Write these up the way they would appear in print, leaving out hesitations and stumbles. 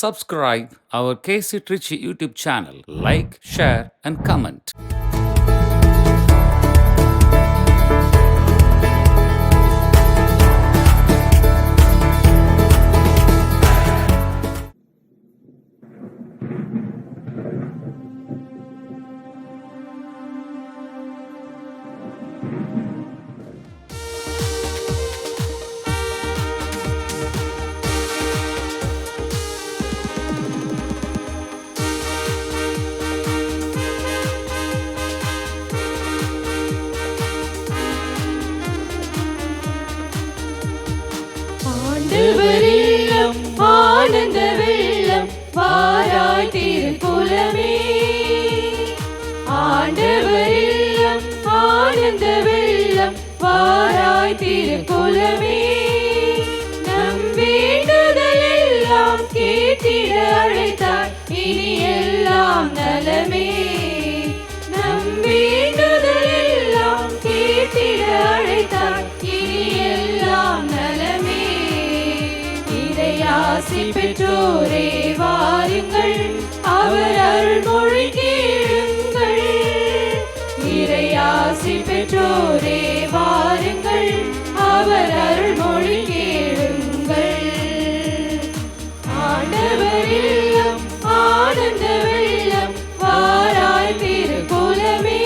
subscribe our KC Trichy YouTube channel. Like, share and comment. ஆண்டவரில்லம் ஆனந்த வெள்ளம் வாராய் திருக்குலமே. ஆண்டவரில்லம் ஆனந்த வெள்ளம் வாராய் திருக்குலமே. நம் வேண்டுதல் எல்லாம் கேட்டிட அழைத்தாய், இனி எல்லாம் நலமே. நம் வேண்டுதல் எல்லாம் கேட்டிட அழைத்தாய், இனி எல்லாம் நலமே. ஆசி பெற்றோரே வாருங்கள், அவர் அருள்மொழி கேளுங்கள். இறையாசி பெற்றோரே வாருங்கள், அவர் அருள்மொழி கேளுங்கள். ஆண்டவரில்லம் ஆனந்த வெள்ளம் வாராய் திருக்குலமே.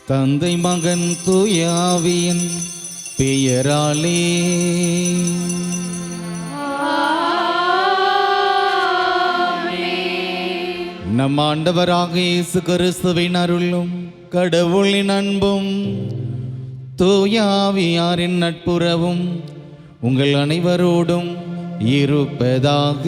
தந்தை மகன் தூயாவியின் பெயராலே நம் ஆண்டவராக இயேசு கிறிஸ்துவின் அருளும் கடவுளின் அன்பும் தூயாவியாரின் நட்புறவும் உங்கள் அனைவரோடும் இருப்பதாக.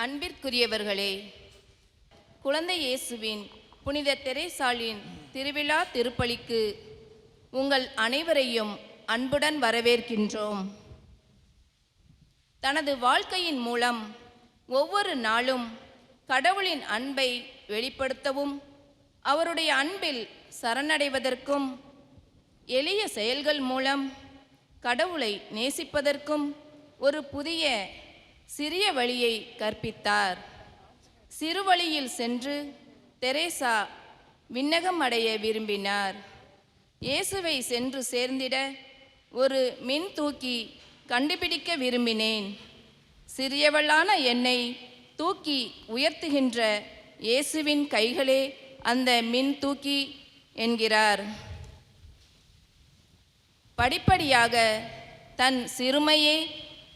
அன்பிற்குரியவர்களே, குழந்தை இயேசுவின் புனித தெரேசாளின் திருவிழா திருப்பலிக்கு உங்கள் அனைவரையும் அன்புடன் வரவேற்கின்றோம். தனது வாழ்க்கையின் மூலம் ஒவ்வொரு நாளும் கடவுளின் அன்பை வெளிப்படுத்தவும், அவருடைய அன்பில் சரணடைவதற்கும், எளிய செயல்கள் மூலம் கடவுளை நேசிப்பதற்கும் ஒரு புதிய சிறிய வழியை கற்பித்தார். சிறு வழியில் சென்று தெரேசா விண்ணகம் அடைய விரும்பினார். இயேசுவை சென்று சேர்ந்திட ஒரு மின் தூக்கி கண்டுபிடிக்க விரும்பினேன். சிறியவளான என்னை தூக்கி உயர்த்துகின்ற இயேசுவின் கைகளே அந்த மின் தூக்கி என்கிறார். படிப்படியாக தன் சிறுமையே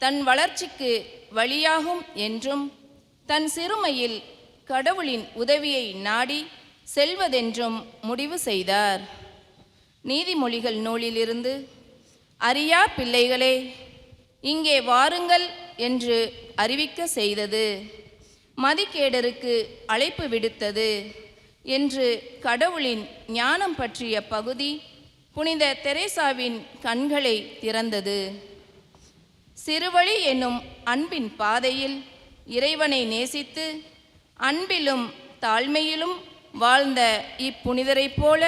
தன் வளர்ச்சிக்கு வழியாகும் என்றும், தன் சிறுமையில் கடவுளின் உதவியை நாடி செல்வதென்றும் முடிவு செய்தார். நீதிமொழிகள் நூலிலிருந்து, அறியா பிள்ளைகளே இங்கே வாருங்கள் என்று அறிவிக்க செய்தது, மதிகேடருக்கு அழைப்பு விடுத்தது என்று கடவுளின் ஞானம் பற்றிய பகுதி புனித தெரேசாவின் கண்களை திறந்தது. சிறுவழி என்னும் அன்பின் பாதையில் இறைவனை நேசித்து அன்பிலும் தாழ்மையிலும் வாழ்ந்த இப்புனிதரைப் போல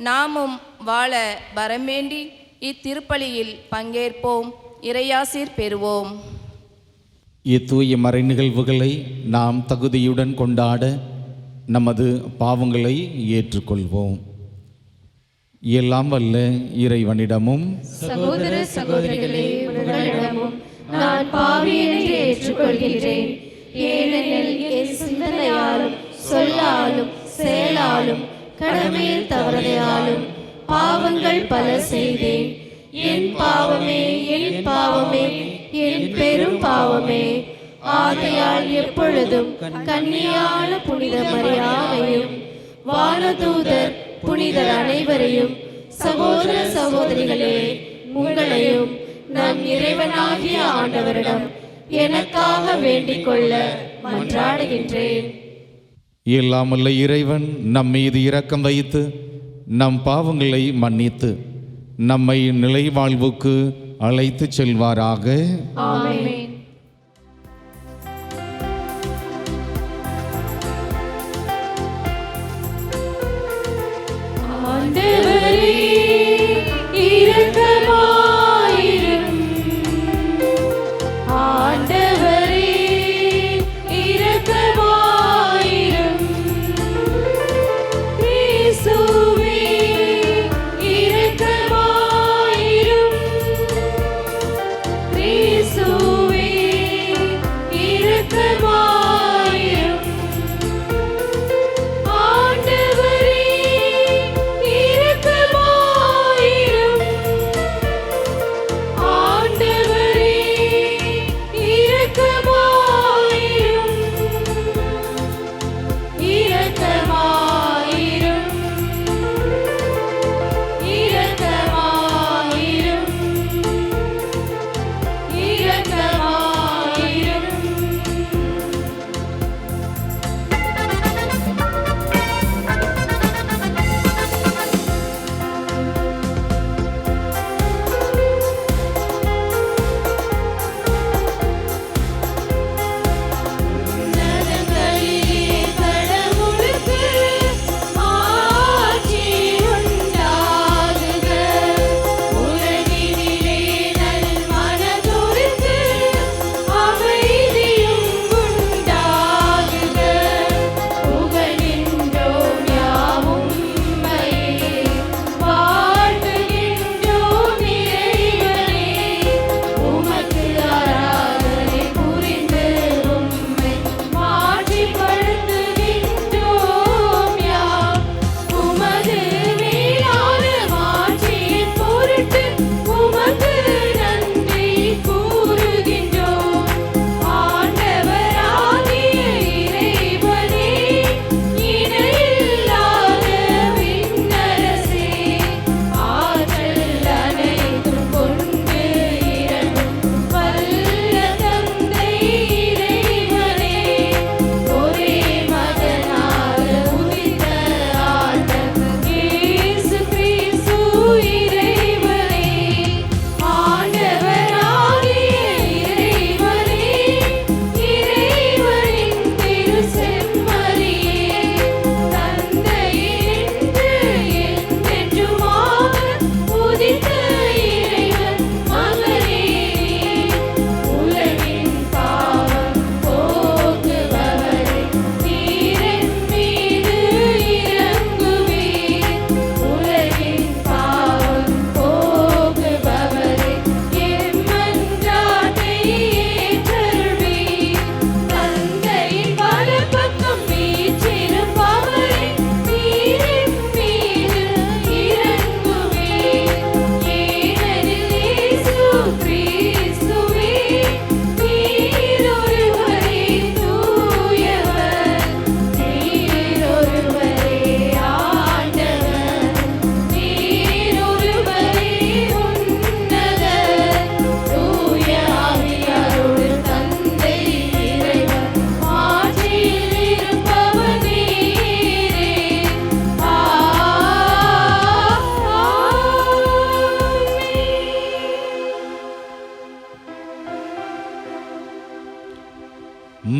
நாமும் வாழ வரவேண்டி இத்திருப்பலியில் பங்கேற்போம், இறையாசீர் பெறுவோம். இத்தூய மறை நிகழ்வுகளை நாம் தகுதியுடன் கொண்டாட நமது பாவங்களை ஏற்றுக்கொள்வோம். எல்லாம் வல்ல இறைவனிடமும் சகோதர சகோதரிகளே, உங்களிடமும் நான் பாவி என்று ஏற்றுக்கொள்கிறேன். ஏனெனில் என் சிந்தனையாலும் சொல்லாலும் செயலாலும் கடமையில் தவறுதலாலும் பாவங்கள் பல செய்தேன். என் பாவமே, என் பாவமே, என் பெரும் பாவமே. ஆகையால் எப்பொழுதும் கன்னியான புனித மரியாதையும் வானதூதர் புனிதர் அனைவரையும் சகோதர சகோதரிகளே, உங்களையும் நம் இறைவனாகிய ஆண்டவரிடம் எனக்காக வேண்டிக் கொள்ள மன்றாடுகின்றேன். எல்லாமல்ல இறைவன் நம் மீது இரக்கம் வைத்து நம் பாவங்களை மன்னித்து நம்மை நிலை வாழ்வுக்கு அழைத்து செல்வாராக. ஆமென். ஆண்டவரே, இரக்கமாயிரும். ஆண்டவரே, இரக்கமாயிரும். கிறிஸ்துவே, இரக்கமாயிரும். கிறிஸ்துவே,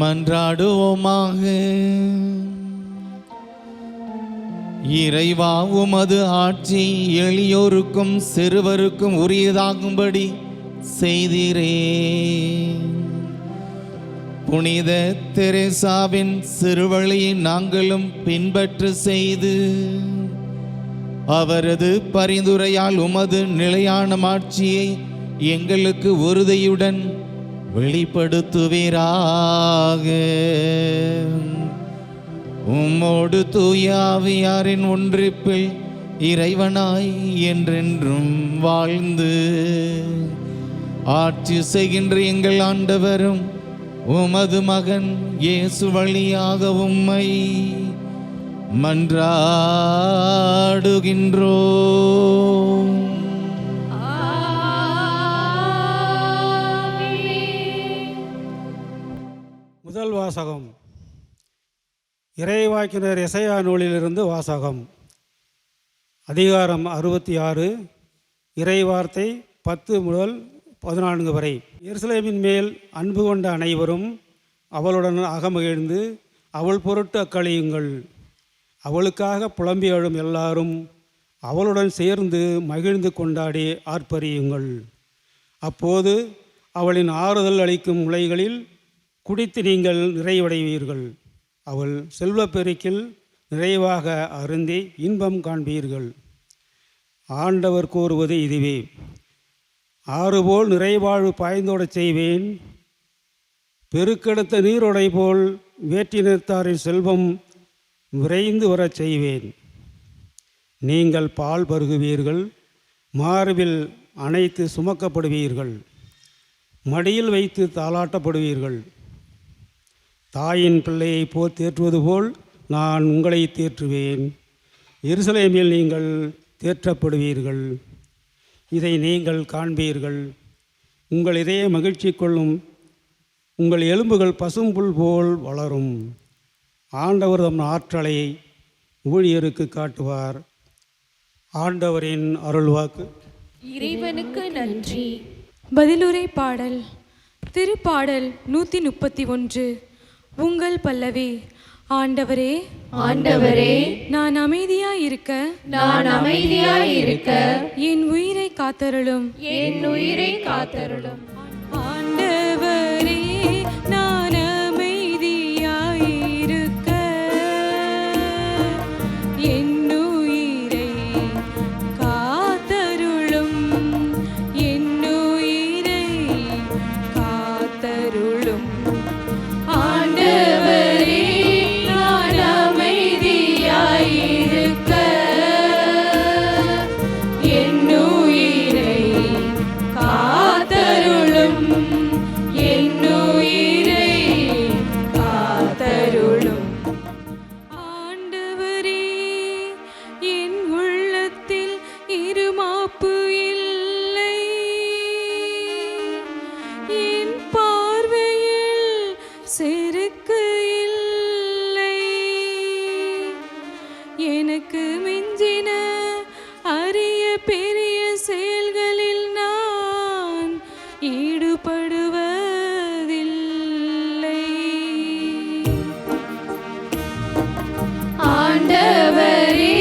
மன்றாடுவோமாக. இறைவா, உமது ஆட்சி எளியோருக்கும் சிறுவருக்கும் உரியதாகும்படி செய்தீரே. புனித தெரேசாவின் சிறுவழியை நாங்களும் பின்பற்ற செய்து அவரது பரிந்துரையால் உமது நிலையான ஆட்சியை எங்களுக்கு உறுதியுடன் வெளிப்படுத்துவீராக. உம்மோடு தூய ஆவியாரின் ஒன்றிப்பில் இறைவனாய் என்றென்றும் வாழ்ந்து ஆட்சி செய்கின்ற எங்கள் ஆண்டவரும் உமது மகன் இயேசு வழியாக உம்மை மன்றாடுகின்றோம். முதல் வாசகம். இறைவாக்கினர் எசையா நூலிலிருந்து வாசகம். அதிகாரம் 66, இறைவார்த்தை 10 முதல் 14 வரை. எருசலேமின் மேல் அன்பு கொண்ட அனைவரும் அவளுடன் அகமகிழ்ந்து அவள் பொருட்டு அக்களியுங்கள். அவளுக்காக புலம்பி எழும் எல்லாரும் அவளுடன் சேர்ந்து மகிழ்ந்து கொண்டாடி ஆர்ப்பரியுங்கள். அப்போது அவளின் ஆறுதல் அளிக்கும் முலைகளில் குடித்து நீங்கள் நிறைவடைவீர்கள். அவள் செல்வப்பெருக்கில் நிறைவாக அருந்தி இன்பம் காண்பீர்கள். ஆண்டவர் கூறுவது இதுவே: ஆறுபோல் நிறைவாழ்வு பாய்ந்தோடச் செய்வேன். பெருக்கெடுத்த நீரோடை போல் வேற்றினத்தாரின் செல்வம் விரைந்து வரச் செய்வேன். நீங்கள் பால் பருகுவீர்கள், மார்பில் அணைத்து சுமக்கப்படுவீர்கள், மடியில் வைத்து தாளாட்டப்படுவீர்கள். தாயின் பிள்ளையை போல் தேற்றுவது போல் நான் உங்களை தேற்றுவேன். எருசலேமில் நீங்கள் தேற்றப்படுவீர்கள். இதை நீங்கள் காண்பீர்கள். உங்கள் இதய மகிழ்ச்சி கொள்ளும். உங்கள் எலும்புகள் பசும்புல் போல் வளரும். ஆண்டவர் தம் ஆற்றலை ஊழியருக்கு காட்டுவார். ஆண்டவரின் அருள்வாக்கு. இறைவனுக்கு நன்றி. பதிலுரை பாடல். திருப்பாடல் 131. உங்கள் பல்லவி. ஆண்டவரே, ஆண்டவரே, நான் அமைதியாயிருக்க என் உயிரை காத்தருளும். என் உயிரை காத்தருளும். ஆண்டவரே, நான் அமைதியாயிருக்க என் உயிரை காத்தருளும். என் உயிரை காத்தருளும். ஆண்டவரே, நான் அமைதியாயிருக்க என் உயிரை காத்தருளும். என் உயிரை காத்தருளும். ஆண்டவரே, என் உள்ளத்தில் இருமாப்பு இல்லை. என் பார்வையில் செருக்கு இல்லை. எனக்கு மிஞ்சின அரிய பெரிய செயல்களில் நான் ஈடுபடுவதில்லை. ஆண்டவரே,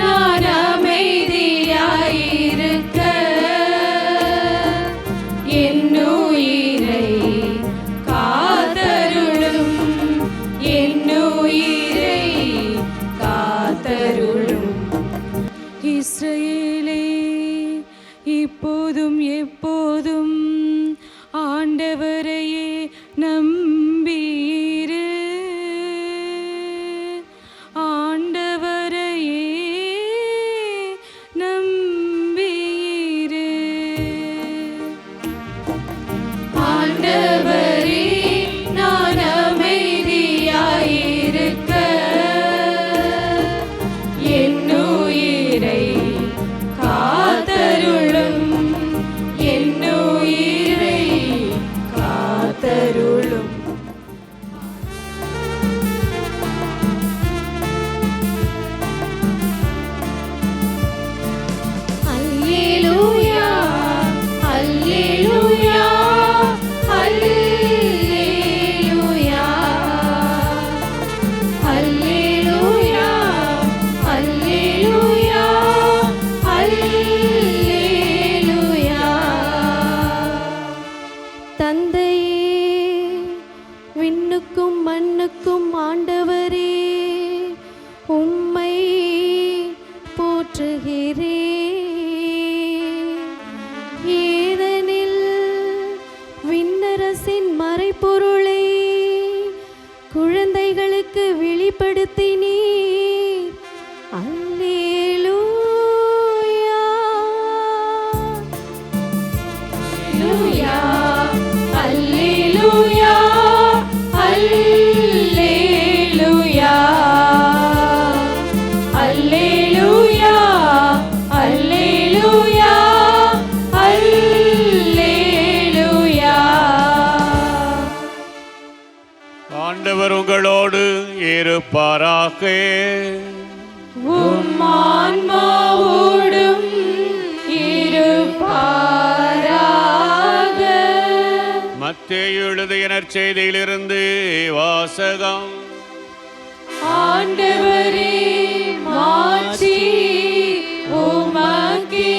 நான் அமைதியாயிருக்க என் உயிரை காத்தருளும். என் உயிரை காத்தருளும். இஸ்ரவேலே, இப்போதும் எப்போதும் ஆண்டவரையே நம்பியிரு. ஆண்டவரையே நம்பியிரு. அரசின் மறைபொருளை குழந்தைகளுக்கு வெளிப்படுத்தினீர். அல்லேலூயா. அல்லேலூயா, அல்லேலூயா, அல்லேலூயா, அல்லேலூயா, அல்லேலூயா. ஆண்டவர் உங்களோடு இருப்பாராக. உம் ஆன்மாவோடும் இருப்பாராக. மத்தேயு எழுதிய நற்செய்தியிலிருந்து வாசகம். ஆண்டவரே, மாட்சி உமக்கே.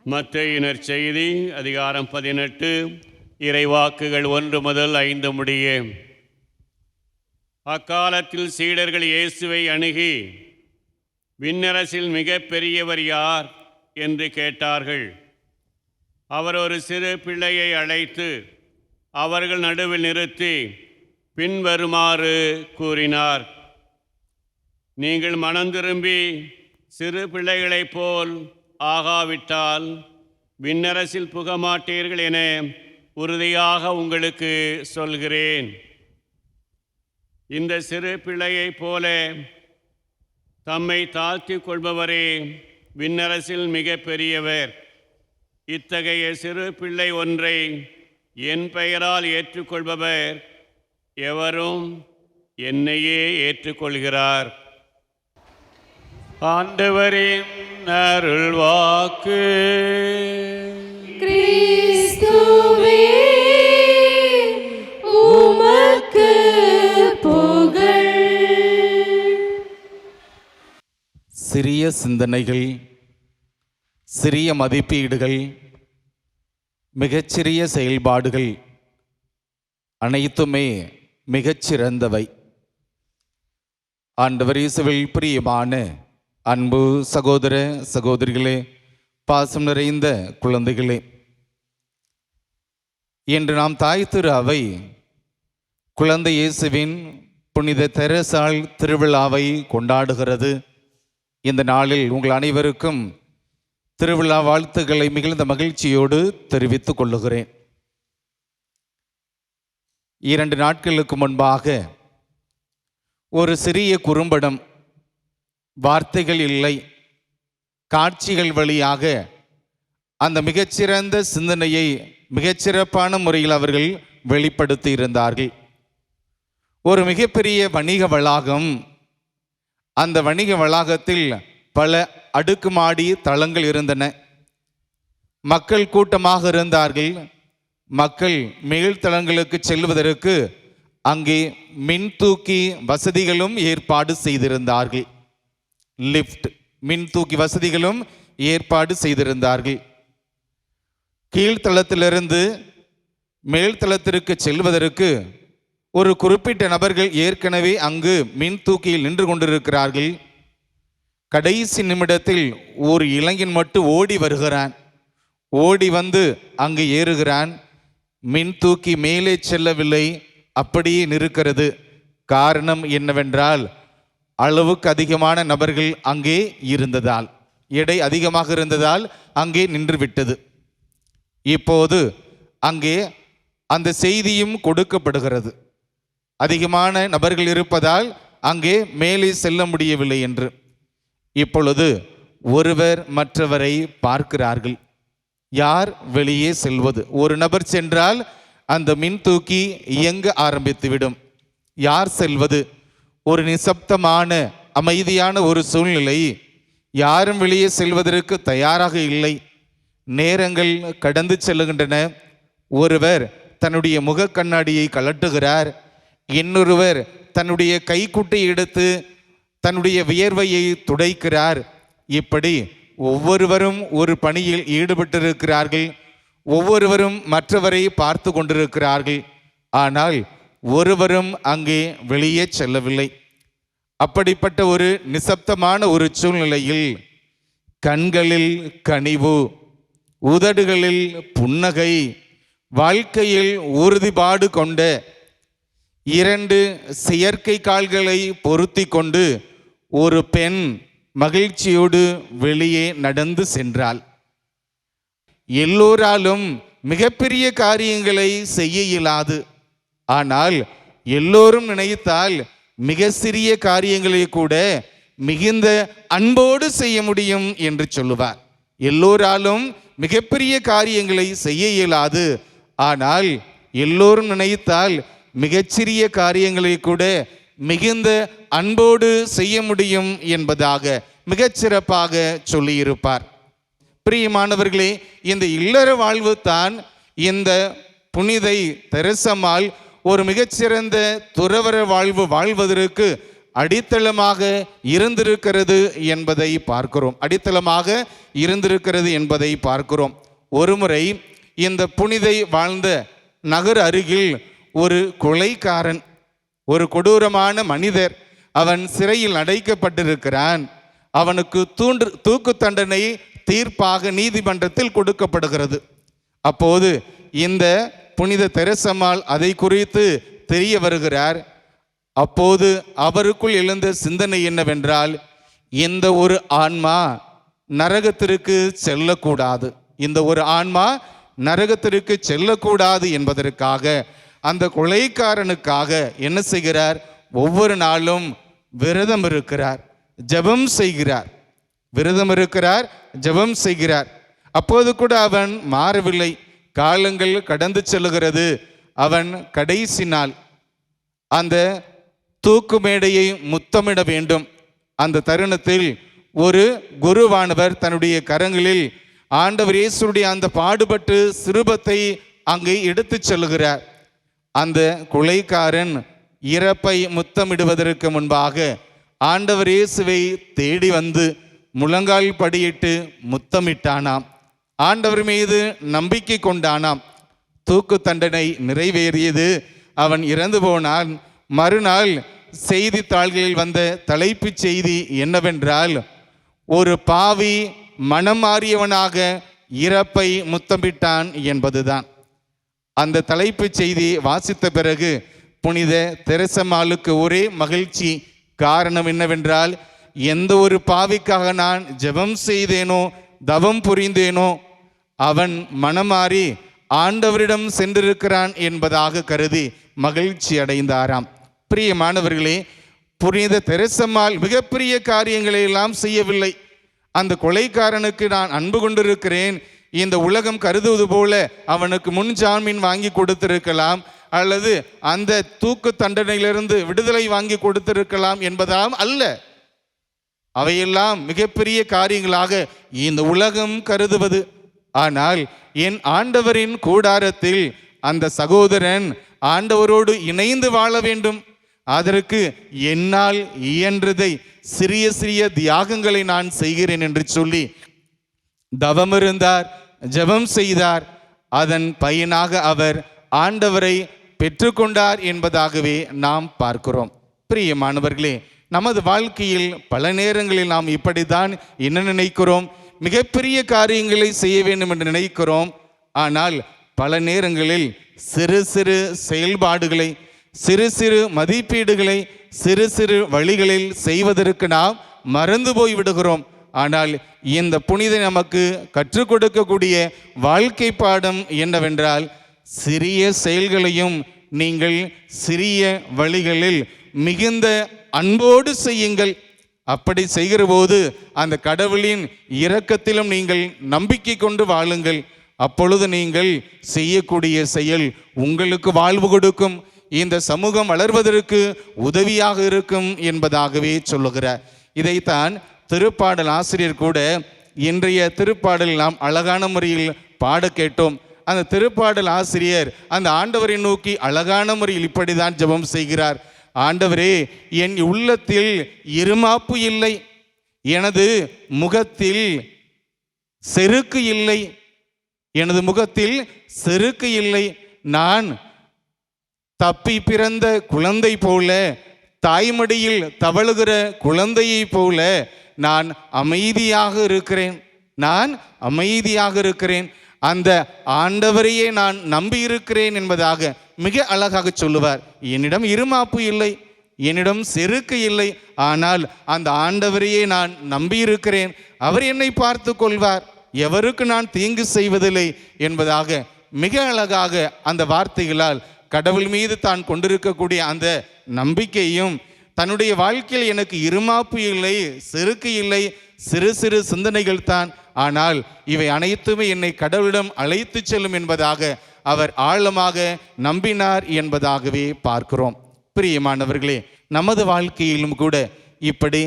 மத்தேயு நற்செய்தி அதிகாரம் 18 இறைவாக்குகள் 1 முதல் 5 முடிய. அக்காலத்தில் சீடர்கள் இயேசுவை அணுகி, விண்ணரசில் மிக பெரியவர் யார் என்று கேட்டார்கள். அவர் ஒரு சிறு பிள்ளையை அழைத்து அவர்கள் நடுவில் நிறுத்தி பின்வருமாறு கூறினார். நீங்கள் மனம் திரும்பி சிறு பிள்ளைகளைப் போல் ஆகாவிட்டால் விண்ணரசில் புகமாட்டீர்கள் என உறுதியாக உங்களுக்கு சொல்கிறேன். இந்த சிறு பிள்ளையைப் போல தம்மை தாழ்த்தி கொள்பவரே விண்ணரசில் மிக பெரியவர். இத்தகைய சிறு பிள்ளை ஒன்றை என் பெயரால் ஏற்றுக்கொள்பவர் எவரும் என்னையே ஏற்றுக்கொள்கிறார். ஆண்டவரின் அருள்வாக்கு. கிறிஸ்துவே, உமக்கு புகழ். சிறிய சிந்தனைகள், சிறிய மதிப்பீடுகள், மிகச்சிறிய செயல்பாடுகள் அனைத்துமே மிகச்சிறந்தவை. ஆண்டவர் இயேசுவில் பிரியமான அன்பு சகோதர சகோதரிகளே, பாசம் நிறைந்த குழந்தைகளே, இன்று நாம் தாய் திரு அவை குழந்தை இயேசுவின் புனித தெரசாள் திருவிழாவை கொண்டாடுகிறது. இந்த நாளில் உங்கள் அனைவருக்கும் திருவிழா வாழ்த்துக்களை மிகுந்த மகிழ்ச்சியோடு தெரிவித்துக் கொள்ளுகிறேன். 2 நாட்களுக்கு முன்பாக ஒரு சிறிய குறும்படம், வார்த்தைகள் இல்லை, காட்சிகள் வழியாக அந்த மிகச்சிறந்த சிந்தனையை மிகச்சிறப்பான முறையில் அவர்கள் வெளிப்படுத்தி இருந்தார்கள். ஒரு மிகப்பெரிய வணிக வளாகம், அந்த வணிக வளாகத்தில் பல அடுக்குமாடி தளங்கள் இருந்தன. மக்கள் கூட்டமாக இருந்தார்கள். மக்கள் மேல்தளங்களுக்கு செல்வதற்கு அங்கே மின்தூக்கி வசதிகளும் ஏற்பாடு செய்திருந்தார்கள். லிஃப்ட், மின்தூக்கி வசதிகளும் ஏற்பாடு செய்திருந்தார்கள். கீழ்த்தளத்திலிருந்து மேல்தளத்திற்கு செல்வதற்கு ஒரு குறிப்பிட்ட நபர்கள் ஏற்கனவே அங்கு மின்தூக்கியில் நின்று கொண்டிருக்கிறார்கள். கடைசி நிமிடத்தில் ஒரு இளைஞன் மட்டும் ஓடி வருகிறான். ஓடி வந்து அங்கு ஏறுகிறான். மின்தூக்கி மேலே செல்லவில்லை, அப்படியே நிற்கிறது. காரணம் என்னவென்றால், அளவுக்கு அதிகமான நபர்கள் அங்கே இருந்ததால், எடை அதிகமாக இருந்ததால் அங்கே நின்றுவிட்டது. இப்போது அங்கே அந்த செய்தியும் கொடுக்கப்படுகிறது, அதிகமான நபர்கள் இருப்பதால் அங்கே மேலே செல்ல முடியவில்லை என்று. இப்பொழுது ஒருவர் மற்றவரை பார்க்கிறார்கள். யார் வெளியே செல்வது? ஒரு நபர் சென்றால் அந்த மின்தூக்கி இயங்க ஆரம்பித்துவிடும். யார் செல்வது? ஒரு நிசப்தமான அமைதியான ஒரு சூழ்நிலை. யாரும் வெளியே செல்வதற்கு தயாராக இல்லை. நேரங்கள் கடந்து செல்லுகின்றன. ஒருவர் தன்னுடைய முக கண்ணாடியை கழட்டுகிறார். இன்னொருவர் தன்னுடைய கைக்குட்டை எடுத்து தன்னுடைய வியர்வையை துடைக்கிறார். இப்படி ஒவ்வொருவரும் ஒரு பணியில் ஈடுபட்டிருக்கிறார்கள். ஒவ்வொருவரும் மற்றவரை பார்த்து கொண்டிருக்கிறார்கள். ஆனால் ஒருவரும் அங்கே வெளியே செல்லவில்லை. அப்படிப்பட்ட ஒரு நிசப்தமான ஒரு சூழ்நிலையில் கண்களில் கனிவு, உதடுகளில் புன்னகை, வாழ்க்கையில் உறுதிப்பாடு கொண்ட 2 செயற்கை கால்களை பொருத்தி கொண்டு ஒரு பெண் மகிழ்ச்சியோடு வெளியே நடந்து சென்றாள். எல்லோராலும் மிகப்பெரிய காரியங்களை செய்ய இயலாது. ஆனால் எல்லோரும் நினைத்தால் மிக சிறிய காரியங்களை கூட மிகுந்த அன்போடு செய்ய முடியும் என்று சொல்லுவார். எல்லோராலும் மிகப்பெரிய காரியங்களை செய்ய இயலாது. ஆனால் எல்லோரும் நினைத்தால் மிகச்சிறிய காரியங்களை கூட மிகுந்த அன்போடு செய்ய முடியும் என்பதாக மிகச்சிறப்பாக சொல்லியிருப்பார். பிரியமானவர்களே, இந்த இல்லற வாழ்வு தான் இந்த புனிதை தெரசம்மாள் ஒரு மிகச்சிறந்த துறவற வாழ்வு வாழ்வதற்கு அடித்தளமாக இருந்திருக்கிறது என்பதை பார்க்கிறோம். ஒருமுறை இந்த புனிதை வாழ்ந்த நகர் அருகில் ஒரு கொலைக்காரன், ஒரு கொடூரமான மனிதர், அவன் சிறையில் அடைக்கப்பட்டிருக்கிறான். அவனுக்கு தூக்கு தண்டனை தீர்ப்பாக நீதிமன்றத்தில் கொடுக்கப்படுகிறது. அப்போது இந்த புனித தெரசம்மாள் அதை குறித்து தெரிய வருகிறார். அப்போது அவருக்குள் எழுந்த சிந்தனை என்னவென்றால், இந்த ஒரு ஆன்மா நரகத்திற்கு செல்லக்கூடாது என்பதற்காக அந்த கொலைக்காரனுக்காக என்ன செய்கிறார்? ஒவ்வொரு நாளும் விரதம் இருக்கிறார், ஜெபம் செய்கிறார். அப்போது கூட அவன் மாறவில்லை. காலங்கள் கடந்து செல்லுகிறது. அவன் கடைசி நாள் அந்த தூக்கு மேடையை முத்தமிட வேண்டும். அந்த தருணத்தில் ஒரு குருவானவர் தன்னுடைய கரங்களில் ஆண்டவர் இயேசுடைய அந்த பாடுபட்டு சிறுபத்தை அங்கே எடுத்து செல்லுகிறார். அந்த கொலைக்காரன் இறப்பை முத்தமிடுவதற்கு முன்பாக ஆண்டவர் இயேசுவை தேடி வந்து முழங்கால் படியிட்டு முத்தமிட்டானாம். ஆண்டவர் மீது நம்பிக்கை கொண்டானாம். தூக்கு தண்டனை நிறைவேறியது. அவன் இறந்து போனான். மறுநாள் செய்தித்தாள்களில் வந்த தலைப்புச் செய்தி என்னவென்றால், ஒரு பாவி மனம் மாறியவனாக இறப்பை முத்தமிட்டான் என்பதுதான். அந்த தலைப்புச் செய்தி வாசித்த பிறகு புனித தெரசம்மாளுக்கு ஒரே மகிழ்ச்சி. காரணம் என்னவென்றால், எந்த ஒரு பாவிக்காக நான் ஜெபம் செய்தேனோ, தவம் புரிந்தேனோ, அவன் மனமாறி ஆண்டவரிடம் சென்றிருக்கிறான் என்பதாக கருதி மகிழ்ச்சி அடைந்தாராம். பிரியமானவர்களே, புனித தெரசம்மாள் மிகப்பெரிய காரியங்களை எல்லாம் செய்யவில்லை. அந்த கொலைக்காரனுக்கு நான் அன்பு கொண்டிருக்கிறேன், இந்த உலகம் கருதுவது போல அவனுக்கு முன் ஜாமீன் வாங்கி கொடுத்திருக்கலாம், அல்லது அந்த தூக்கு தண்டனையிலிருந்து விடுதலை வாங்கி கொடுத்திருக்கலாம் என்பதாம் அல்ல. அவையெல்லாம் மிகப்பெரிய காரியங்களாக இந்த உலகம் கருதுவது. ஆனால் என் ஆண்டவரின் கூடாரத்தில் அந்த சகோதரன் ஆண்டவரோடு இணைந்து வாழ வேண்டும். அதற்கு என்னால் இயன்றதை சிறிய சிறிய தியாகங்களை நான் செய்கிறேன் என்று சொல்லி தவம் இருந்தார், ஜெபம் செய்தார். அதன் பயனாக அவர் ஆண்டவரை பெற்றுக்கொண்டார் என்பதாகவே நாம் பார்க்கிறோம். பிரியமானவர்களே, நமது வாழ்க்கையில் பல நேரங்களில் நாம் இப்படித்தான் என்ன நினைக்கிறோம்? மிகப்பெரிய காரியங்களை செய்ய வேண்டும் என்று நினைக்கிறோம். ஆனால் பல நேரங்களில் சிறு சிறு செயல்பாடுகளை, சிறு சிறு மதிப்பீடுகளை, சிறு சிறு வழிகளில் செய்வதற்கு நாம் மறந்து போய் விடுகிறோம். ஆனால் இந்த புனித நமக்கு கற்றுக் கொடுக்கக்கூடிய வாழ்க்கை பாடம் என்னவென்றால், சிறிய செயல்களையும் நீங்கள் சிறிய வழிகளில் மிகுந்த அன்போடு செய்யுங்கள். அப்படி செய்கிற போது அந்த கடவுளின் இரக்கத்திலும் நீங்கள் நம்பிக்கை கொண்டு வாழுங்கள். அப்பொழுது நீங்கள் செய்யக்கூடிய செயல் உங்களுக்கு வாழ்வு கொடுக்கும், இந்த சமூகம் வளர்வதற்கு உதவியாக இருக்கும் என்பதாகவே சொல்லுகிறார். இதைத்தான் திருப்பாடல் ஆசிரியர் கூட இன்றைய திருப்பாடல் நாம் அழகான முறையில் பாட கேட்டோம். அந்த திருப்பாடல் ஆசிரியர் அந்த ஆண்டவரை நோக்கி அழகான முறையில் இப்படிதான் ஜெபம் செய்கிறார். ஆண்டவரே, என் உள்ளத்தில் இருமாப்பு இல்லை, எனது முகத்தில் செருக்கு இல்லை, நான் தப்பி பிறந்த குழந்தை போல தாய்மடியில் தவழுகிற குழந்தையைப் போல நான் அமைதியாக இருக்கிறேன். நான் அமைதியாக இருக்கிறேன். அந்த ஆண்டவரையே நான் நம்பியிருக்கிறேன் என்பதாக மிக அழகாக சொல்லுவார். என்னிடம் இருமாப்பு இல்லை, என்னிடம் செருக்கு இல்லை, ஆனால் அந்த ஆண்டவரையே நான் நம்பியிருக்கிறேன். அவர் என்னை பார்த்து கொள்வார், எவருக்கு நான் தீங்கு செய்வதில்லை என்பதாக மிக அழகாக அந்த வார்த்தைகளால் கடவுள் மீது தான் கொண்டிருக்கக்கூடிய அந்த நம்பிக்கையும், தன்னுடைய வாழ்க்கையில் எனக்கு இருமாப்பு இல்லை, செருக்கு இல்லை, சிறு சிறு சிந்தனைகள் தான், ஆனால் இவை அனைத்துமே என்னை கடவுளிடம் அழைத்து செல்லும் என்பதாக அவர் ஆழமாக நம்பினார் என்பதாகவே பார்க்கிறோம். பிரியமானவர்களே, நமது வாழ்க்கையிலும் கூட இப்படி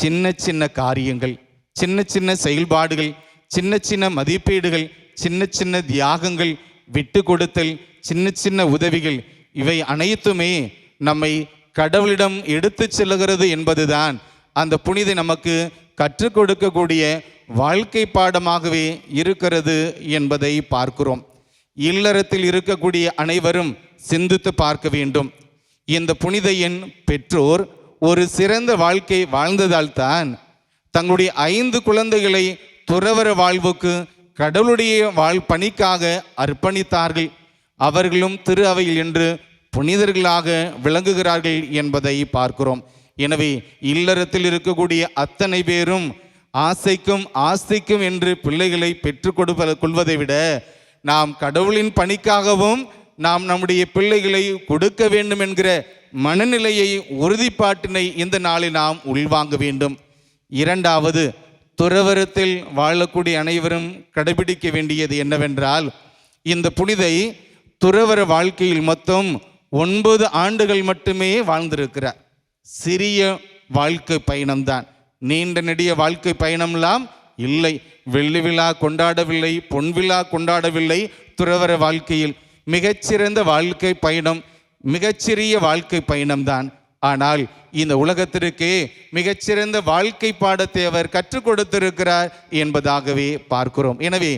சின்ன சின்ன காரியங்கள், சின்ன சின்ன செயல்பாடுகள், சின்ன சின்ன மதிப்பீடுகள், சின்ன சின்ன தியாகங்கள், விட்டு கொடுத்தல், சின்ன சின்ன உதவிகள், இவை அனைத்துமே நம்மை கடவுளிடம் எடுத்து செல்லுகிறது என்பதுதான் அந்த புனிதை நமக்கு கற்றுக் கொடுக்கக்கூடிய வாழ்க்கை பாடமாகவே இருக்கிறது என்பதை பார்க்கிறோம். இல்லறத்தில் இருக்கக்கூடிய அனைவரும் சிந்தித்து பார்க்க வேண்டும். இந்த புனிதையின் பெற்றோர் ஒரு சிறந்த வாழ்க்கை வாழ்ந்ததால் தான் தங்களுடைய 5 குழந்தைகளை துறவற வாழ்வுக்கு கடவுளுடைய பணிக்காக அர்ப்பணித்தார்கள். அவர்களும் திரு அவையில் என்று புனிதர்களாக விளங்குகிறார்கள் என்பதை பார்க்கிறோம். எனவே இல்லறத்தில் இருக்கக்கூடிய அத்தனை பேரும் ஆசைக்கும் ஆஸ்திக்கும் என்று பிள்ளைகளை பெற்றுக் கொள்வதை விட நாம் கடவுளின் பணிக்காகவும் நாம் நம்முடைய பிள்ளைகளை கொடுக்க வேண்டும் என்கிற மனநிலையை, உறுதிப்பாட்டினை இந்த நாளில் நாம் உள்வாங்க வேண்டும். இரண்டாவது, துறவரத்தில் வாழக்கூடிய அனைவரும் கடைபிடிக்க வேண்டியது என்னவென்றால், இந்த புனிதை துறவர வாழ்க்கையில் மொத்தம் 9 ஆண்டுகள் மட்டுமே வாழ்ந்திருக்கிறார். சிறிய வாழ்க்கை பயணம்தான், நீண்ட நெடிய வாழ்க்கை பயணம்லாம் இல்லை. வெள்ளி விழா கொண்டாடவில்லை, பொன் விழா கொண்டாடவில்லை. துறவர வாழ்க்கையில் மிகச்சிறந்த வாழ்க்கை பயணம், மிகச்சிறிய வாழ்க்கை பயணம்தான். ஆனால் இந்த உலகத்திற்கே மிகச்சிறந்த வாழ்க்கை பாடத்தை அவர் கற்றுக் கொடுத்திருக்கிறார் என்பதாகவே பார்க்கிறோம். எனவே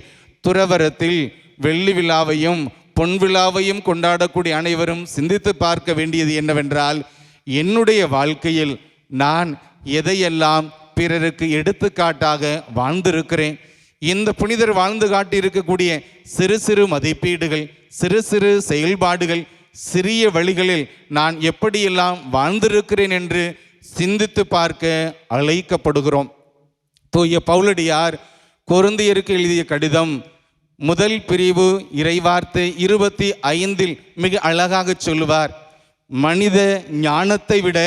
துறவரத்தில் வெள்ளி விழாவையும் பொன் விழாவையும் கொண்டாடக்கூடிய அனைவரும் சிந்தித்து பார்க்க வேண்டியது என்னவென்றால், என்னுடைய வாழ்க்கையில் நான் எதையெல்லாம் பிறருக்கு எடுத்துக்காட்டாக வாழ்ந்திருக்கிறேன். இந்த புனிதர் வாழ்ந்து காட்டி இருக்கக்கூடிய சிறு சிறு மதிப்பீடுகள், சிறு சிறு செயல்பாடுகள், சிறிய வழிகளில் நான் எப்படியெல்லாம் வாழ்ந்திருக்கிறேன் என்று சிந்தித்து பார்க்க அழைக்கப்படுகிறோம். தூய பவுலடியார் கொரிந்தியருக்கு எழுதிய கடிதம் 1 பிரிவு இறைவார்த்தை 25 மிக அழகாக சொல்லுவார். மனித ஞானத்தை விட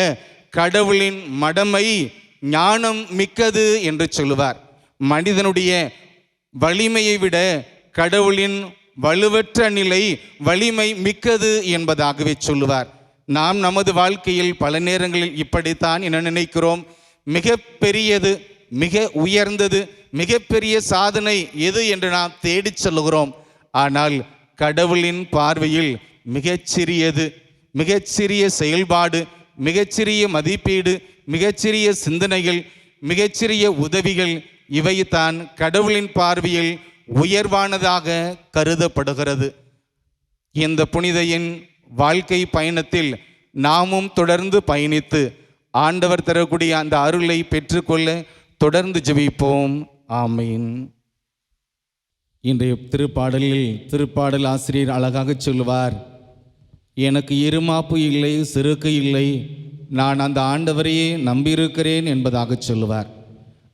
கடவுளின் மடமை ஞானம் மிக்கது என்று சொல்லுவார். மனிதனுடைய வலிமையை விட கடவுளின் வலுவற்ற நிலை வலிமை மிக்கது என்பதாகவே சொல்லுவார். நாம் நமது வாழ்க்கையில் பல நேரங்களில் இப்படித்தான் என்ன நினைக்கிறோம், மிக பெரியது, மிக உயர்ந்தது, மிகப்பெரிய சாதனை எது என்று நாம் தேடிச் சொல்லுகிறோம். ஆனால் கடவுளின் பார்வையில் மிகச்சிறியது, மிகச்சிறிய செயல்பாடு, மிகச்சிறிய மதிப்பீடு, மிகச்சிறிய சிந்தனைகள், மிகச்சிறிய உதவிகள், இவைதான் கடவுளின் பார்வையில் உயர்வானதாக கருதப்படுகிறது. இந்த புனிதையின் வாழ்க்கை பயணத்தில் நாமும் தொடர்ந்து பயணித்து ஆண்டவர் தரக்கூடிய அந்த அருளை பெற்றுக்கொள்ள தொடர்ந்து ஜெபிப்போம். ஆமீன். இன்றைய திருப்பாடல் ஆசிரியர் அழகாக சொல்லுவார், எனக்கு இருமாப்பு இல்லை, செருக்கு இல்லை, நான் அந்த ஆண்டவரையே நம்பியிருக்கிறேன் என்பதாக சொல்லுவார்.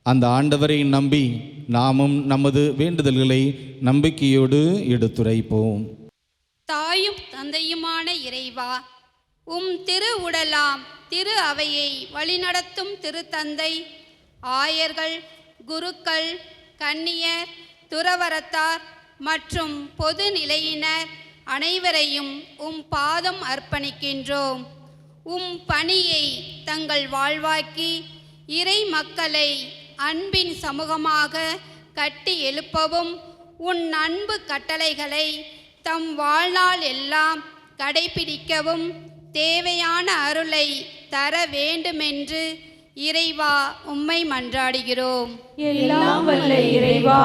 அந்த ஆண்டவரை நம்பி நாமும் நமது வேண்டுதல்களை நம்பிக்கையோடு எடுத்துரைப்போம். தாயும் தந்தையுமான இறைவா, திரு உடலாம் திரு அவையை வழிநடத்தும் திருத்தந்தை, ஆயர்கள், குருக்கள், கன்னியர், துறவரத்தார் மற்றும் பொது நிலையினர் அனைவரையும் பாதம் அர்ப்பணிக்கின்றோம். பணியை தங்கள் வாழ்வாக்கி இறை மக்களை அன்பின் சமூகமாக கட்டி எழுப்பவும், அன்பு கட்டளைகளை தம் வாழ்நாள் எல்லாம் கடைபிடிக்கவும் தேவையான அருளை தர வேண்டுமென்று இறைவா உம்மை மன்றாடுகிறோம். எல்லாம் வல்ல இறைவா,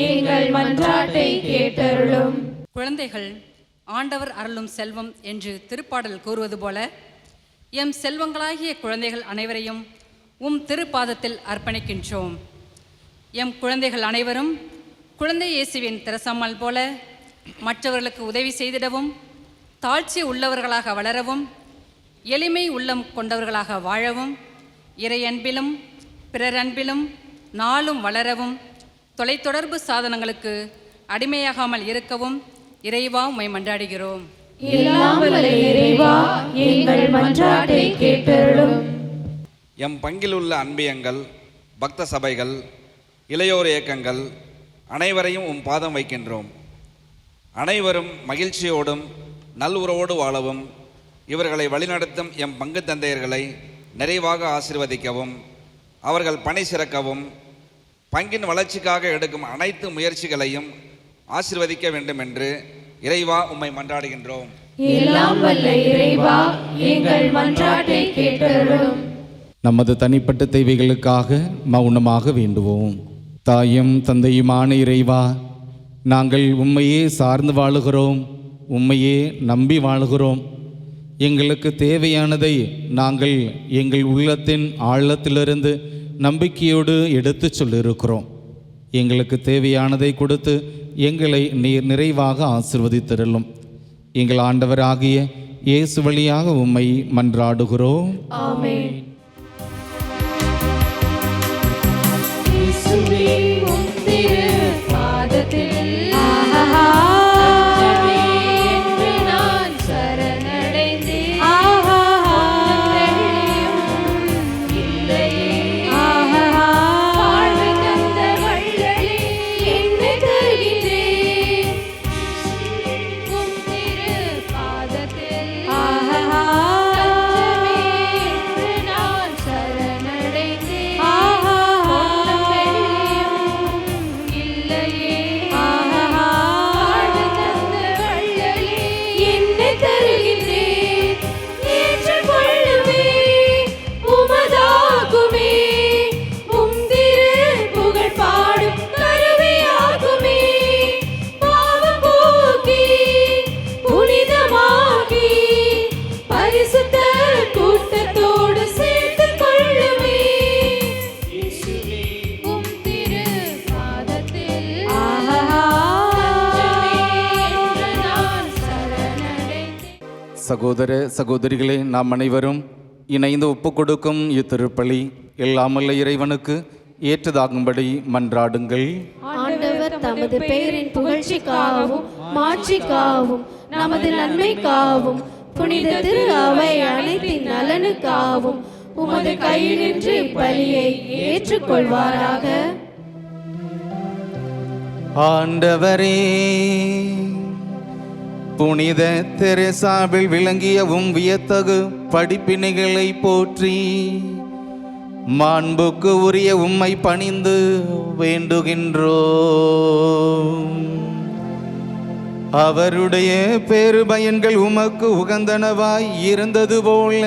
எங்கள் மன்றாட்டை கேட்டருளும். குழந்தைகள் ஆண்டவர் அருளும் செல்வம் என்று திருப்பாடல் கூறுவது போல, எம் செல்வங்களாகிய குழந்தைகள் அனைவரையும் உம் திருப்பாதத்தில் அர்ப்பணிக்கின்றோம். எம் குழந்தைகள் அனைவரும் குழந்தை இயேசுவின் திரசம்மல் போல மற்றவர்களுக்கு உதவி செய்திடவும், தாழ்ச்சி உள்ளவர்களாக வளரவும், எளிமை உள்ளம் கொண்டவர்களாக வாழவும், இறை அன்பிலும் பிறர் அன்பிலும் நாளும் வளரவும், தொலைத்தொடர்பு சாதனங்களுக்கு அடிமையாகாமல் இருக்கவும் இறைவா உம்மை மன்றாடுகிறோம். எல்லாம் வல்ல இறைவா, எங்கள் மன்றாட்டை கேட்டருளும். எம் பங்கில் உள்ள அன்பியங்கள், பக்த சபைகள், இளையோர் இயக்கங்கள் அனைவரையும் உம் பாதம் வைக்கின்றோம். அனைவரும் மகிழ்ச்சியோடும் நல்லுறவோடு வாழவும், இவர்களை வழிநடத்தும் எம் பங்கு தந்தையர்களை நிறைவாக ஆசீர்வதிக்கவும், அவர்கள் பணி சிறக்கவும், பங்கின் வளர்ச்சிக்காக எடுக்கும் அனைத்து முயற்சிகளையும் ஆசீர்வதிக்க வேண்டும் என்று இறைவா உம்மை மன்றாடுகின்றோம். எல்லாம் வல்ல இறைவா, எங்கள் மன்றாட்டை கேட்டருளும். நமது தனிப்பட்ட தேவைகளுக்காக மௌனமாக வேண்டுவோம். தாயும் தந்தையுமான இறைவா, நாங்கள் உம்மையே சார்ந்து வாழுகிறோம், உம்மையே நம்பி வாழுகிறோம். எங்களுக்கு தேவையானதை நாங்கள் எங்கள் உள்ளத்தின் ஆழத்திலிருந்து நம்பிக்கையோடு எடுத்து சொல்லியிருக்கிறோம். எங்களுக்கு தேவையானதை கொடுத்து எங்களை நீர் நிறைவாக ஆசீர்வதித்தருளும். எங்கள் ஆண்டவராகிய இயேசு வழியாக உம்மை மன்றாடுகிறோம். ஆமென். சகோதர சகோதரிகளே, நாம் அனைவரும் இணைந்து ஒப்பு கொடுக்கும் இத்திருப்பலி எல்லாமல்ல இறைவனுக்கு ஏற்றதாகும்படி மன்றாடுங்கள். ஆண்டவர் தமது பெயரின் புகழ்ச்சிக்காகவும் மாட்சிக்காகவும் நமது நன்மைக்காகவும் புனித திரு அவை அனைத்தின் நலனுக்காகவும் உமது கையினின்று இப்பலியை ஏற்றுக்கொள்வாராக. ஆண்டவரே, புனித தெரேசாவில் விளங்கிய வியத்தகு படிப்பினைகளை போற்றி மாண்புக்கு உரிய உம்மை பணிந்து வேண்டுகின்றோம். அவருடைய பேருபயன்கள் உமக்கு உகந்தனவாய் இருந்தது போல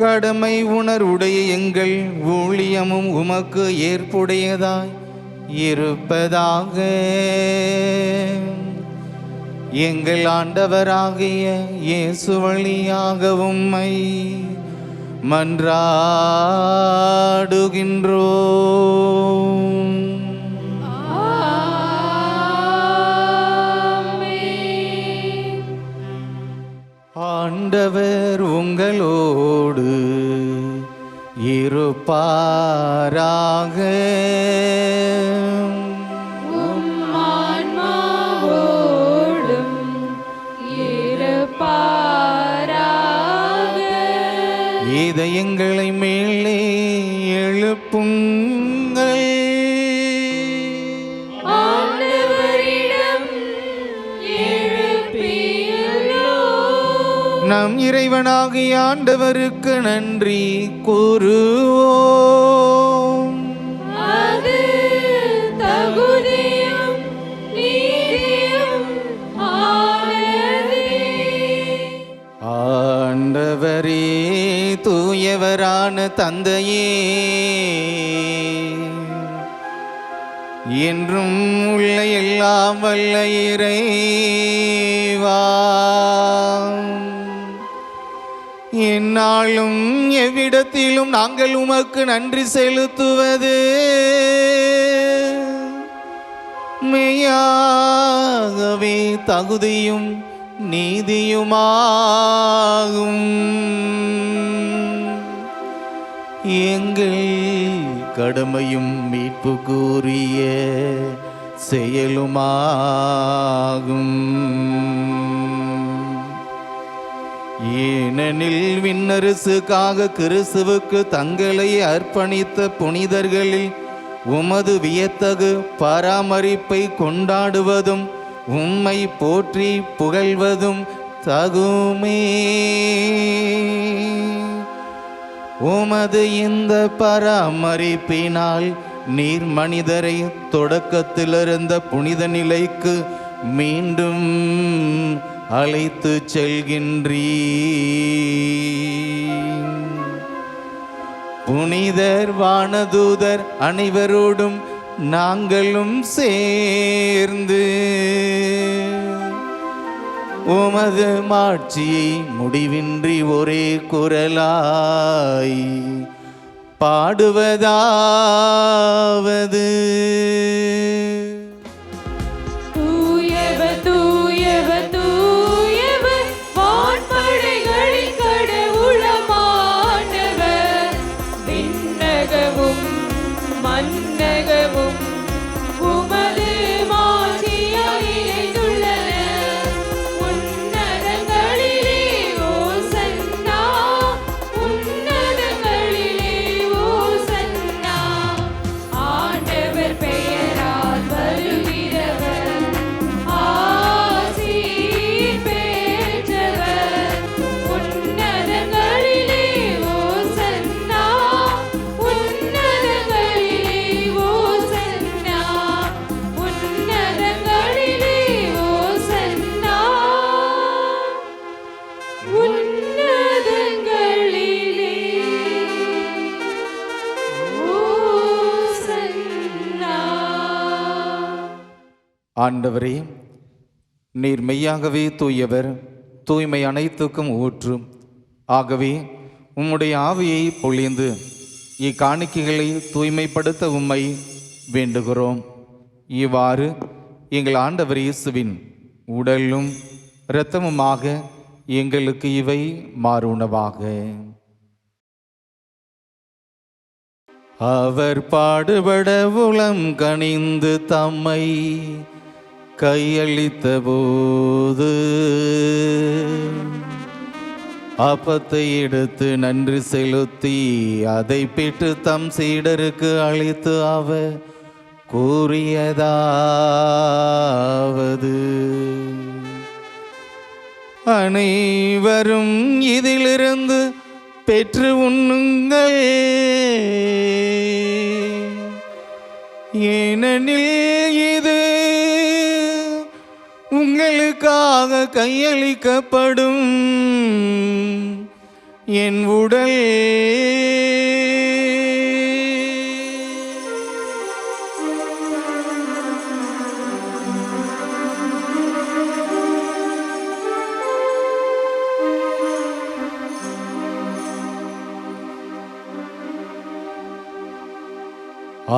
கடமை உணர்வுடைய எங்கள் ஊழியமும் உமக்கு ஏற்புடையதாய் இருப்பதாக. எங்கள் ஆண்டவராகிய இயேசு வழியாக உம்மை மன்றாடுகின்றோம். ஆண்டவர் உங்களோடு இருப்பாராக. இதயங்களை மேலே எழுப்புங்கள். நம் இறைவனாகிய ஆண்டவருக்கு நன்றி கூறுவோம். ஆண்டவரே, தூயவரான தந்தையே, என்றும் உள்ள எல்லாம் வல்ல இறைவா, எந்நாளும் எவ்விடத்திலும் நாங்கள் உமக்கு நன்றி செலுத்துவது மெய்யாகவே தகுதியும் நீதியுமாகும். எங்கள் கடமையும் மீட்புக்குரிய செயலுமாகும். ஏனெனில் விண்ணரசுக்காக கிறிஸ்துவுக்கு தங்களை அர்ப்பணித்த புனிதர்களில் உமது வியத்தகு பராமரிப்பை கொண்டாடுவதும் உம்மை போற்றி புகழ்வதும் தகுமே. உமது இந்த பராமரிப்பினால் நீர் மனிதரை தொடக்கத்திலிருந்த புனித நிலைக்கு மீண்டும் அழைத்து செல்கின்றீர். புனிதர் வானதூதர் அனைவரோடும் நாங்களும் சேர்ந்து உமது மாட்சியை முடிவின்றி ஒரே குரலாய் பாடுவதாவது தூயவர் தூயவர் தூயவர் வான்படைகளின் கடவுளமானவர். விண்ணகமும் மண்ணகமும் உமது மாட்சியால் நிறைந்துள்ளன. உன்னதங்களிலே ஓசன்னா, உன்னதங்களிலே ஓசன்னா. ஆண்டவர் பெயரால் வருகிறவர் ஆசீர் பெற்றவர். உன்னதங்களிலே ஓசன்னா, உன்னதங்களிலே ஓசன்னா, உன்னதங்களிலே ஓசன்னா, உன்னதங்களிலே ஓசன்னா. ஆண்டவரே, நீர் மெய்யாகவே தூயவர், தூய்மை அனைத்துக்கும் ஊற்று. ஆகவே உம்முடைய ஆவியை பொழிந்து இக்காணிக்கைகளை தூய்மைப்படுத்த உம்மை வேண்டுகிறோம். இவ்வாறு எங்கள் ஆண்டவர் இயேசுவின் உடலும் இரத்தமுமாக எங்களுக்கு இவை மாறுணவாக. அவர் பாடுபட உளம் கனிந்து தம்மை கையளித்த போது அப்பத்தை எடுத்து நன்றி செலுத்தி அதை பெற்று தம் சீடருக்கு அளித்து அவர் கூறியதாவது: அனைவரும் இதிலிருந்து பெற்று உண்ணுங்கள், ஏனெனில் இது உங்களுக்காக கையளிக்கப்படும் என் உடல்.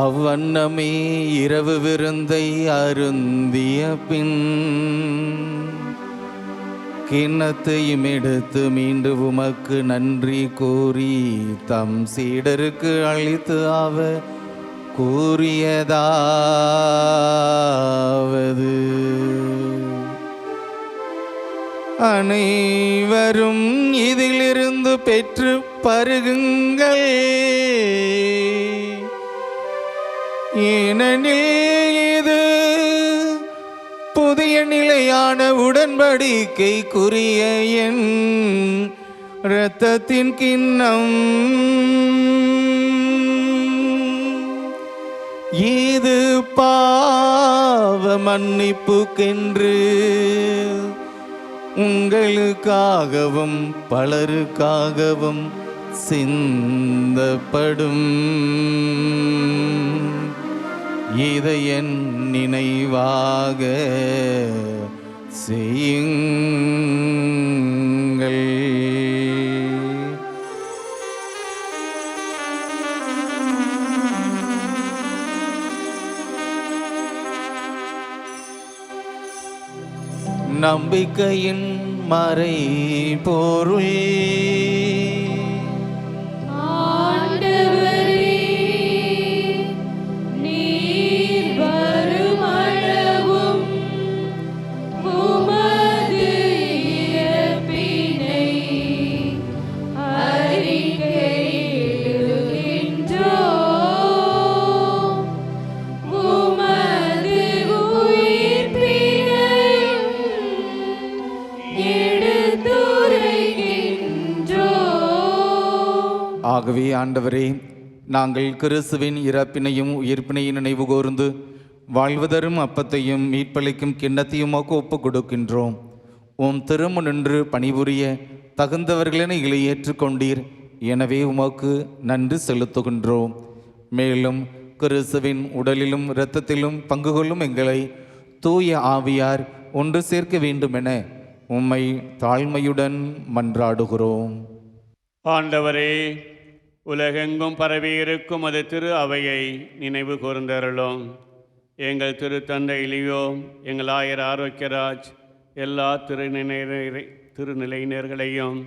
அவ்வண்ணமே இரவு விருந்தை அருந்திய பின் கிண்ணத்தையும் எடுத்து மீண்டும் உமக்கு நன்றி கூறி தம் சீடருக்கு அளித்து அவர் கூறியதாவது: அனைவரும் இதிலிருந்து பெற்று பருகுங்கள், ஏனெனில் இது புதிய நிலையான உடன்படிக்கைக்குரிய என் இரத்தத்தின் கிண்ணம். இது பாவ மன்னிப்புக்கென்று உங்களுக்காகவும் பலருக்காகவும் சிந்தப்படும். இதை என் நினைவாக செய்யுங்கள். நம்பிக்கையின் மறை பொருள். ஆண்டவரே, நீர் வருமளவும் உமது இறப்பினை அறிக்கையிடுகின்றோம். உமது உயிர்ப்பினையும் எடுத்துரைக்கின்றோம். ஆகவே ஆண்டவரே, நாங்கள் கிறிஸ்துவின் இறப்பினையும் உயிர்ப்பினையும் நினைவு கூர்ந்து வாழ்வதரும் அப்பத்தையும் மீட்பளிக்கும் கிண்ணத்தையும் ஒப்பு கொடுக்கின்றோம். உம் திரும்ப நின்று பணிபுரிய தகுந்தவர்களென இலை ஏற்றுக்கொண்டீர். எனவே உமக்கு நன்றி செலுத்துகின்றோம். மேலும் கிறிஸ்துவின் உடலிலும் இரத்தத்திலும் பங்கு கொள்ளும் எங்களை தூய ஆவியார் ஒன்று சேர்க்க வேண்டுமென உம்மை தாழ்மையுடன் மன்றாடுகிறோம். ஆண்டவரே, உலகெங்கும் பரவியிருக்கும் அது திரு அவையை நினைவு கூர்ந்தருளும். எங்கள் திருத்தந்தை இலியோ, எங்கள் ஆயர் ஆரோக்கியராஜ், எல்லா திருநிலையினர்களையும்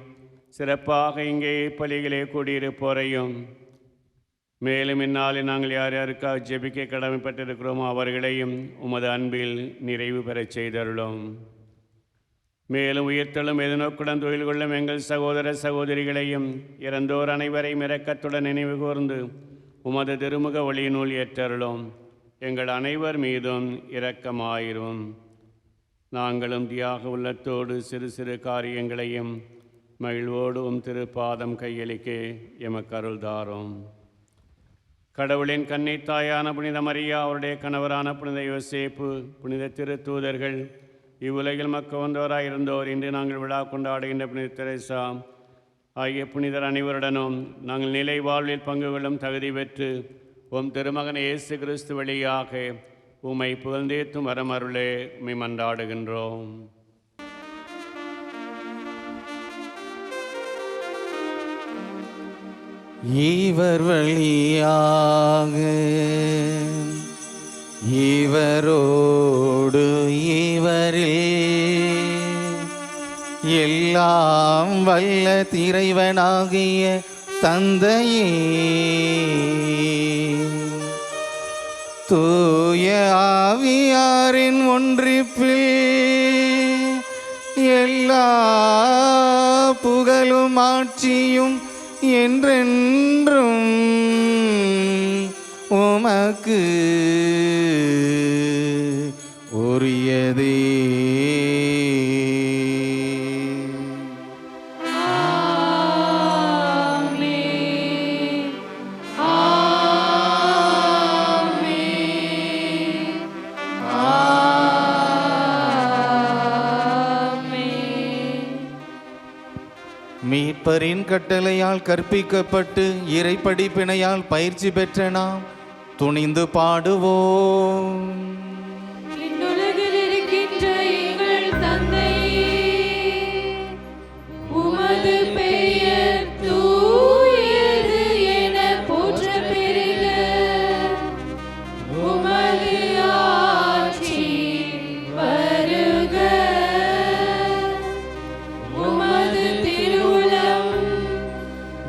சிறப்பாக இங்கே பலிகளே கூடியிருப்போரையும், மேலும் இந்நாளில் நாங்கள் யார் யாருக்காக ஜெபிக்க கடமைப்பட்டிருக்கிறோமோ அவர்களையும் உமது அன்பில் நிறைவு பெறச் செய்தருளும். மேலும் உயிர்த்தலும் எதிர்நோக்குடன் தொழில் கொள்ளும் எங்கள் சகோதர சகோதரிகளையும் இறந்தோர் அனைவரையும் இரக்கத்துடன் நினைவு கூர்ந்து உமது திருமுக ஒளியினுள் ஏற்றருளும். எங்கள் அனைவர் மீதும் இரக்கமாயிரும். நாங்களும் தியாக உள்ளத்தோடு சிறு சிறு காரியங்களையும் மகிழ்வோடும் திருப்பாதம் கையளிக்க எமக்கு அருள் தாரும். கடவுளின் கன்னித்தாயான புனித மரியா, அவருடைய கணவரான புனித யோசேப்பு, புனித திருத்தூதர்கள், இவ்வுலகில் மக்கவந்தோராக இருந்தோர், இன்று நாங்கள் விழா கொண்டாடுகின்ற புனித தெரேசா ஆகிய புனிதர் அனைவருடனும் நாங்கள் நிலை வாழ்வில் பங்கு கொள்ளும் தகுதி பெற்று உம் திருமகன் இயேசு கிறிஸ்து வழியாக உம்மை புகழ்ந்தேத்தும் வரமருளே உம்மை மன்றாடுகின்றோம். இவர் வழியாக இவரோடு இவரில் எல்லாம் வல்ல இறைவனாகிய தந்தையே, தூய ஆவியாரின் ஒன்றிப்பில் எல்லா புகழும் ஆட்சியும் என்றென்றும் உமக்கு உரியதே. மீட்பரின் கட்டளையால் கற்பிக்கப்பட்டு இறைப்படிப்பினையால் பயிற்சி பெற்ற நாம் துணிந்து பாடுவோம். விண்ணுலகில் இருக்கின்ற எங்கள் தந்தையே, உமது பெயர் தூயது என போற்றப் பெறுக. உமது ஆட்சி வருக. உமது திருவுளம்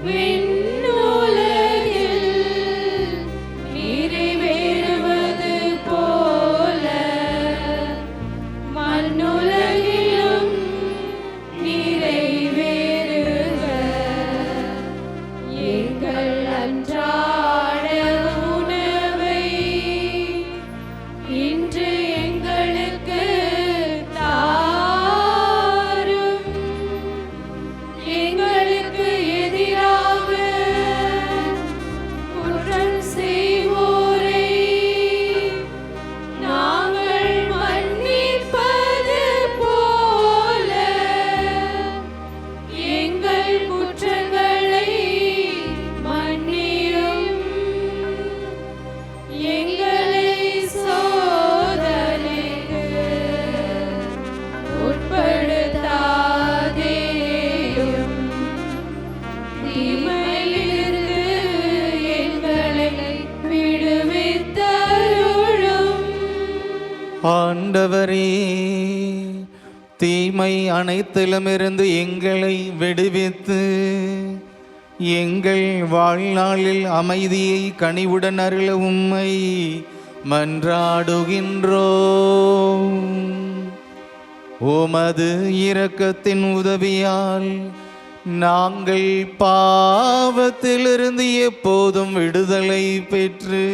விண்ணுலகில் நிறைவேறுவது போல மண்ணுலகிலும் நிறைவேறுக. எங்கள் அன்றாட உணவை இன்று எங்களுக்கு தாரும். எங்களுக்கு எதிராக குற்றம் செய்வோரை நாங்கள் மன்னிப்பது போல எங்கள் குற்றங்களை மன்னியும். எங்களை சோதனைக்கு உட்படுத்தாதேயும், தீமையிலிருந்து எங்களை விடுவித்தருளும். ஆண்டவரே, தீமை அனைத்திலுமிருந்து எங்களை விடுவித்து எங்கள் வாழ்நாளில் அமைதியை கனிவுடன் அருள உம்மை மன்றாடுகின்றோம். உமது இரக்கத்தின் உதவியால் நாங்கள் பாவத்திலிருந்து எப்போதும் விடுதலை பெற்று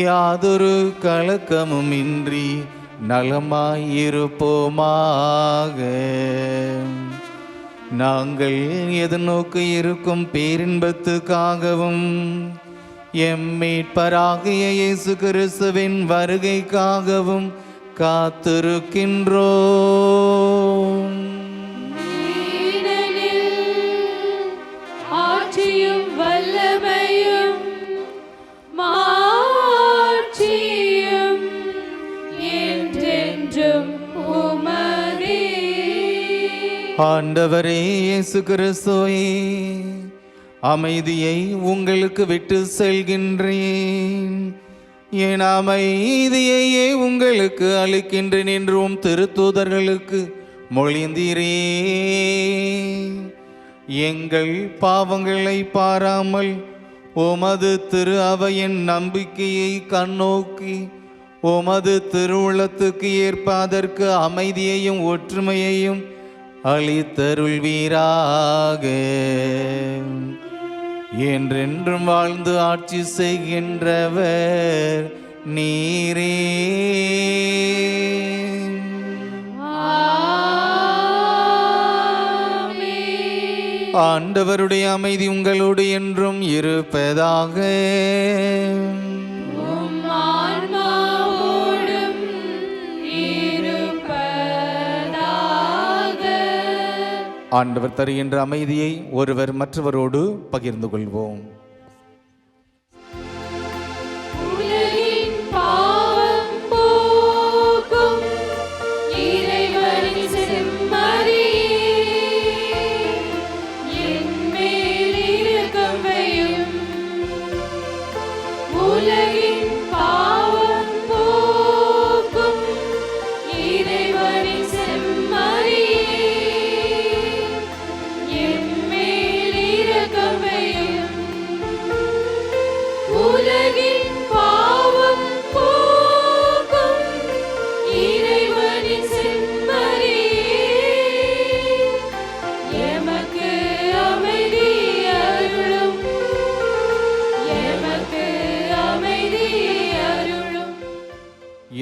யாதொரு கலக்கமும் இன்றி நலமாயிருப்போமாக. நாங்கள் எதிர்நோக்கி இருக்கும் பேரின்பத்துக்காகவும் எம் மீட்பராகிய இயேசு கிறிஸ்துவின் வருகைக்காகவும் காத்திருக்கின்றோம். ஆட்சியும் வல்லமையும் மாட்சியும் என்றென்றும் உமதே. ஆண்டவரே இயேசு கிறிஸ்துவே, அமைதியை உங்களுக்கு விட்டு செல்கின்றேன், என் அமைதியையே உங்களுக்கு அளிக்கின்றேன் என்றும் திருத்தூதர்களுக்கு மொழிந்தீரே. எங்கள் பாவங்களை பாராமல் உமது திரு அவையின் நம்பிக்கையை கண்ணோக்கி உமது திருவுளத்துக்கு ஏற்ப அதற்கு அமைதியையும் ஒற்றுமையையும் அளித்தருள்வீராக. என்றென்றும் வாழ்ந்து ஆட்சி செய்கின்றவர் நீரே. ஆண்டவருடைய அமைதி உங்களோடு என்றும் இருப்பதாக. ஆண்டவர் தருகின்ற அமைதியை ஒருவர் மற்றவரோடு பகிர்ந்து கொள்வோம்.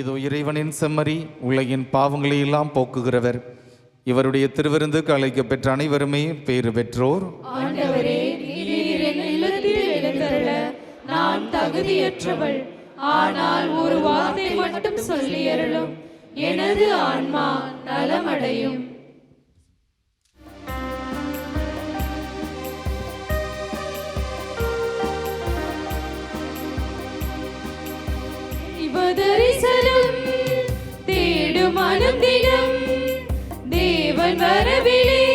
இதோ இறைவனின் செம்மறி, உலகின் பாவங்களை எல்லாம் போக்குகிறவர். இவருடைய திருவிருந்துக்கு அழைக்க பெற்ற அனைவருமே பேறு பெற்றோர். ஆண்டவரே, நீர் என் இல்லத்தில் எழுந்தருள நான் தகுதியற்றவள். ஆனால் ஒரு வார்த்தை மட்டும் சொல்லியருளும், எனது ஆன்மா நலமடையும். தரிசனம் தேடும் அனுதினம் தேவன் வரவிலே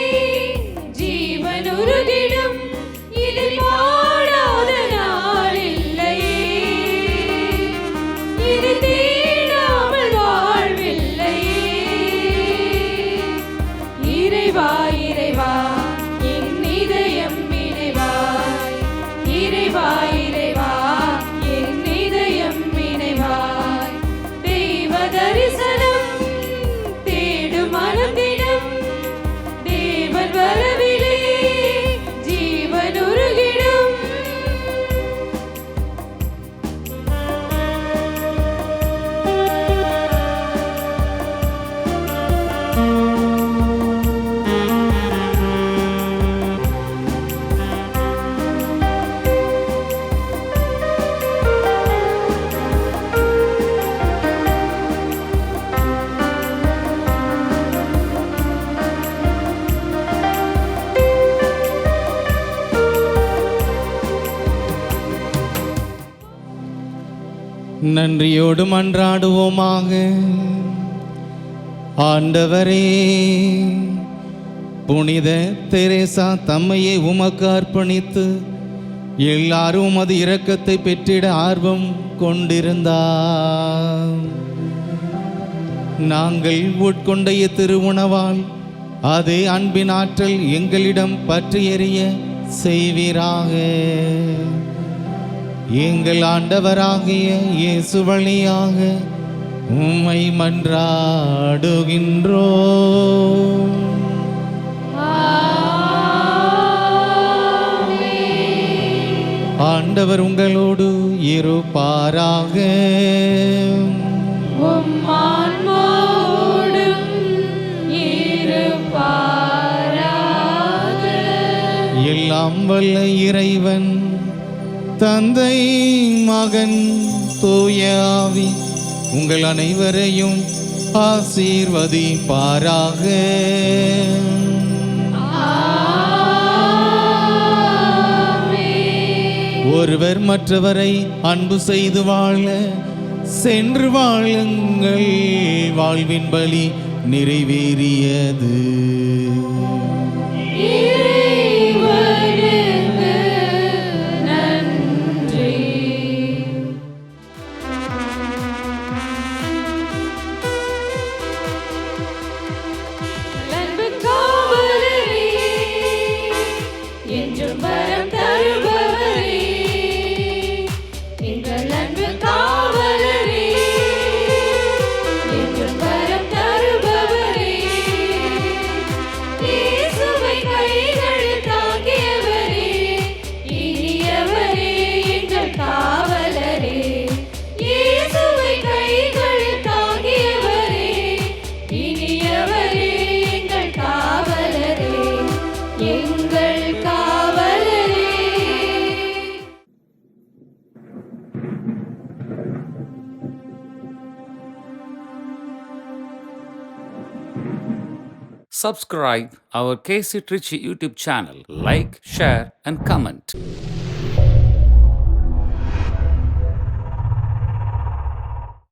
ஜீவன் உருகிடும். இதில் பாடாத நாள் இல்லையே, இது தேடாமல் வாழ்வில்லையே. இறைவா இறைவா என் இதயம் இணைவாய், இறைவா இறைவா என் இதயம் இணைவாய். தெய்வ தரிசனம் தேடும் அனுதினம் தேவன் வரவிலே ஜீவன் உருகிடும். நன்றியோடு மன்றாடுவோமாக. ஆண்டவரே, புனித தெரேசா தம்மையை உமக்கு அர்ப்பணித்து எல்லாரும் உமது இரக்கத்தை பெற்றிட ஆர்வம் கொண்டிருந்தார். நாங்கள் உட்கொண்ட திருவுணவால் அதே அன்பின் ஆற்றல் எங்களிடம் பற்றி எறிய செய்வீராக. எங்கள் ஆண்டவராகிய இயேசு வழியாக உம்மை மன்றாடுகின்றோம். ஆண்டவர் உங்களோடு இருப்பாராக. எல்லாம் வல்ல இறைவன் தந்தை மகன் தூய ஆவி உங்கள் அனைவரையும் ஆசீர்வதிப்பாராக. ஒருவர் மற்றவரை அன்பு செய்து வாழ சென்று வாழுங்கள். வாழ்வின் பலி நிறைவேறியது. Subscribe our KC Trichy YouTube channel. Like, share and comment.